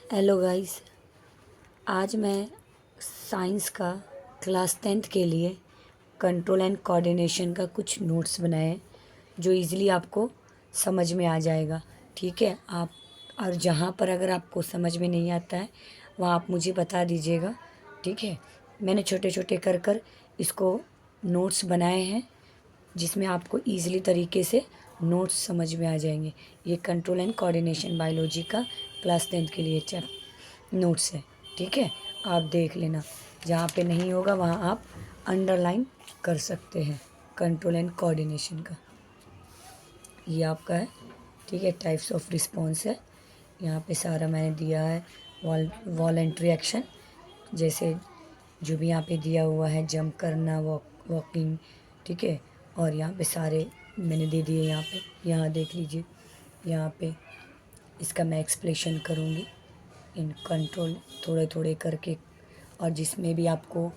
Hello guys. आज मैं science का क्लास 10th के लिए कंट्रोल एंड कोऑर्डिनेशन का कुछ नोट्स बनाए हैं जो इजीली आपको समझ में आ जाएगा। ठीक है आप, और जहाँ पर अगर आपको समझ में नहीं आता है वहाँ आप मुझे बता दीजिएगा। ठीक है, मैंने छोटे छोटे कर कर इसको नोट्स बनाए हैं जिसमें आपको ईज़िली तरीके से नोट्स समझ में आ जाएंगे। ये कंट्रोल एंड कोऑर्डिनेशन बायोलॉजी का क्लास 10th के लिए नोट्स है। ठीक है, आप देख लेना, जहाँ पे नहीं होगा वहाँ आप अंडरलाइन कर सकते हैं। कंट्रोल एंड कोऑर्डिनेशन का ये आपका है। ठीक है, टाइप्स ऑफ रिस्पॉन्स है, यहाँ पे सारा मैंने दिया है। वॉलेंट्री एक्शन, जैसे जो भी यहाँ पे दिया हुआ है, जंप करना, वॉकिंग। ठीक है, और यहाँ पे सारे मैंने दे दिए। यहाँ देख लीजिए, यहाँ पे इसका मैं एक्सप्लेशन करूँगी इन कंट्रोल थोड़े थोड़े करके। और जिसमें भी आपको,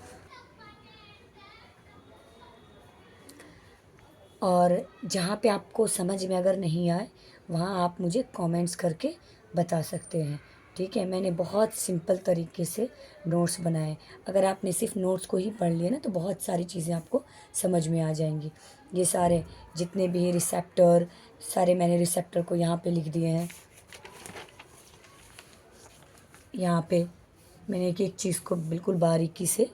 और जहाँ पे आपको समझ में अगर नहीं आए वहाँ आप मुझे कमेंट्स करके बता सकते हैं। ठीक है, मैंने बहुत सिंपल तरीके से नोट्स बनाए। अगर आपने सिर्फ नोट्स को ही पढ़ लिया ना तो बहुत सारी चीज़ें आपको समझ में आ जाएंगी। ये सारे जितने भी रिसेप्टर, सारे मैंने रिसेप्टर को यहाँ पे लिख दिए हैं। यहाँ पे मैंने एक एक चीज़ को बिल्कुल बारीकी से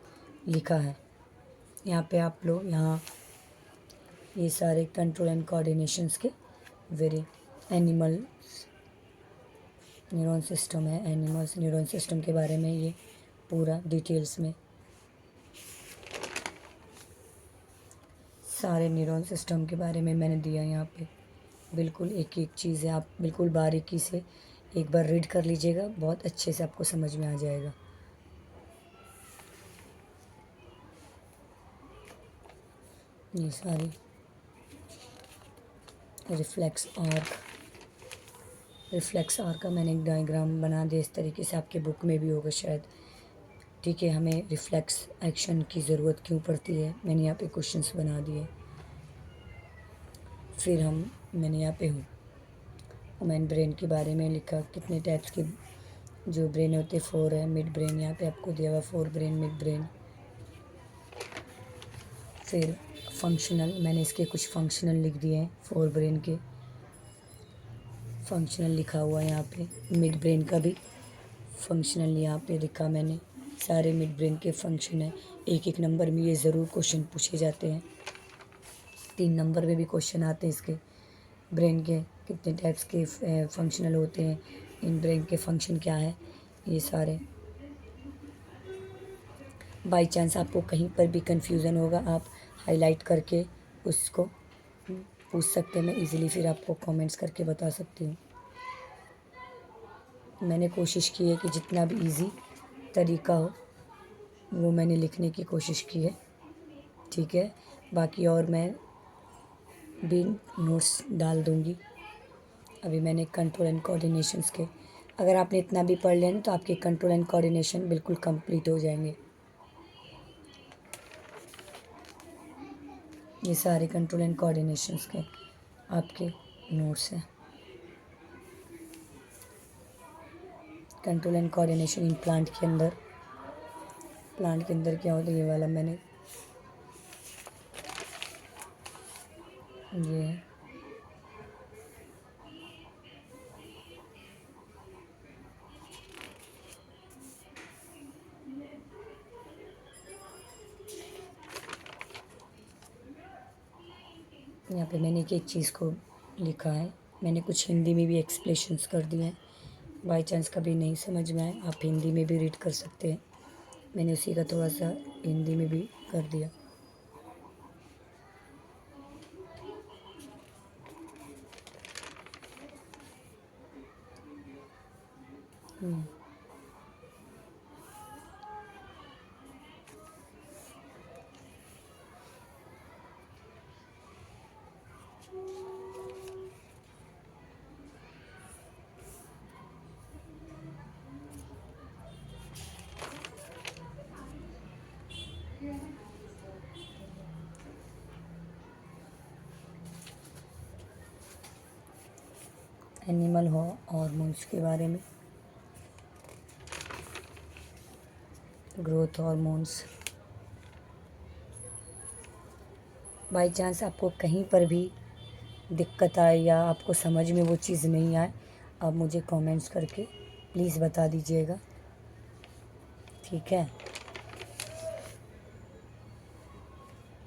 लिखा है। यहाँ पे आप लोग, यहाँ ये सारे कंट्रोल एंड कोऑर्डिनेशंस के वेरी एनिमल न्यूरॉन सिस्टम है। एनिमल्स न्यूरॉन सिस्टम के बारे में ये पूरा डिटेल्स में सारे न्यूरॉन सिस्टम के बारे में मैंने दिया। यहाँ पे बिल्कुल एक एक चीज़ है, आप बिल्कुल बारीकी से एक बार रीड कर लीजिएगा, बहुत अच्छे से आपको समझ में आ जाएगा। ये सारी रिफ्लेक्स आर्क का मैंने एक डायग्राम बना दिया, इस तरीके से आपके बुक में भी होगा शायद। ठीक है, हमें रिफ्लेक्स एक्शन की ज़रूरत क्यों पड़ती है, मैंने यहाँ पे क्वेश्चंस बना दिए। फिर मैंने यहाँ पे ह्यूमन ब्रेन के बारे में लिखा, कितने टाइप्स के जो ब्रेन होते, 4 है। मिड ब्रेन यहाँ पे आपको दिया हुआ, 4 ब्रेन, मिड ब्रेन। फिर फंक्शनल, मैंने इसके कुछ फंक्शनल लिख दिए हैं, 4 ब्रेन के फंक्शनल लिखा हुआ है। यहाँ पे मिड ब्रेन का भी फंक्शनल यहाँ पे लिखा मैंने। सारे मिड ब्रेन के फंक्शन है। एक एक नंबर में ये ज़रूर क्वेश्चन पूछे जाते हैं, 3 नंबर में भी क्वेश्चन आते हैं इसके। ब्रेन के कितने टाइप्स के फंक्शनल होते हैं, इन ब्रेन के फंक्शन क्या है, ये सारे। बाई चांस आपको कहीं पर भी कंफ्यूजन होगा, आप हाईलाइट करके उसको पूछ सकते हैं, मैं इजीली फिर आपको कमेंट्स करके बता सकती हूँ। मैंने कोशिश की है कि जितना भी इजी तरीका हो वो मैंने लिखने की कोशिश की है। ठीक है, बाकी और मैं भी नोट्स डाल दूँगी। अभी मैंने कंट्रोल एंड कोऑर्डिनेशंस के, अगर आपने इतना भी पढ़ लिया ना तो आपके कंट्रोल एंड कोऑर्डिनेशन बिल्कुल कंप्लीट हो जाएंगे। ये सारे कंट्रोल एंड कोऑर्डिनेशंस के आपके नोट्स हैं। Control and coordination in plant के अंदर, प्लांट के अंदर क्या होता है, ये वाला मैंने ये है। यहाँ पे मैंने एक चीज़ को लिखा है, मैंने कुछ हिंदी में भी एक्सप्लेशंस कर दिए हैं। बाई चांस कभी नहीं समझ में आए आप हिंदी में भी रीड कर सकते हैं, मैंने उसी का थोड़ा सा हिंदी में भी कर दिया। एनिमल हार्मोन्स के बारे में ग्रोथ हार्मोन्स। बाई चांस आपको कहीं पर भी दिक्कत आए या आपको समझ में वो चीज़ नहीं आए, आप मुझे कमेंट्स करके प्लीज़ बता दीजिएगा, ठीक है।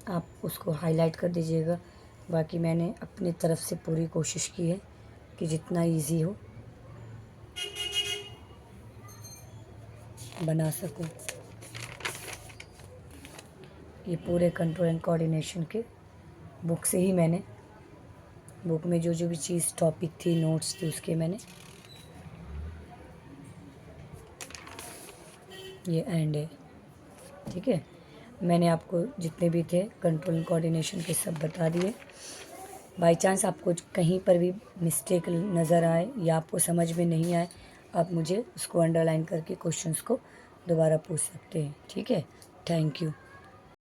आप उसको हाईलाइट कर दीजिएगा। बाकी मैंने अपनी तरफ से पूरी कोशिश की है कि जितना इजी हो बना सकूं। ये पूरे कंट्रोल एंड कोऑर्डिनेशन के बुक से ही मैंने, बुक में जो जो भी चीज़ टॉपिक थी, नोट्स थी, उसके मैंने ये एंड है, ठीक है। मैंने आपको जितने भी थे कंट्रोल एंड कोऑर्डिनेशन के सब बता दिए। बाई चांस आपको कहीं पर भी मिस्टेक नज़र आए या आपको समझ में नहीं आए, आप मुझे उसको अंडरलाइन करके क्वेश्चंस को दोबारा पूछ सकते हैं, ठीक है। Thank you.